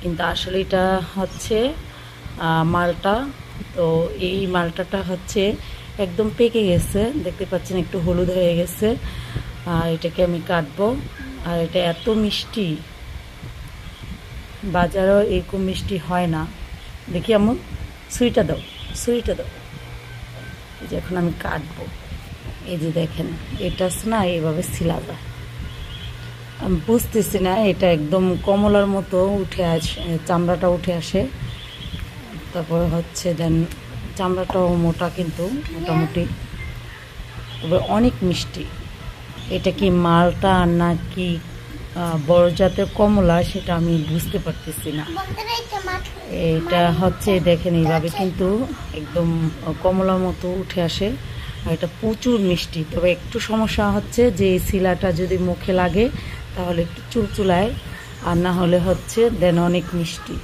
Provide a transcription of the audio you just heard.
কিন্তু আসলে এটা হচ্ছে মালটা। তো এই মালটাটা হচ্ছে একদম পেকে গেছে, দেখতে পাচ্ছেন একটু হলুদ হয়ে গেছে। আর এটাকে আমি কাটবো। আর এটা এত মিষ্টি, বাজারেও এরকম মিষ্টি হয় না। দেখি এমন সুইটা দাও, সুইটা দাও। এই যে এখন আমি কাটবো। এই যে দেখেন, এটা আছে না, এইভাবে ছিলা যায়। আমি বুঝতেছি না, এটা একদম কমলার মতো উঠে আসে, চামড়াটা উঠে আসে। তারপর হচ্ছে দেন চামড়াটাও মোটা, কিন্তু মোটামুটি, তবে অনেক মিষ্টি। এটা কি মালটা নাকি বড় জাতের কমলা সেটা আমি বুঝতে পারতেছি না। এটা হচ্ছে দেখেন এইভাবে কিন্তু একদম কমলার মতো উঠে আসে। আর এটা প্রচুর মিষ্টি, তবে একটু সমস্যা হচ্ছে যে এই শিলাটা যদি মুখে লাগে তাহলে একটু চুলচুলায়, আর না হলে হচ্ছে দেন অনেক মিষ্টি।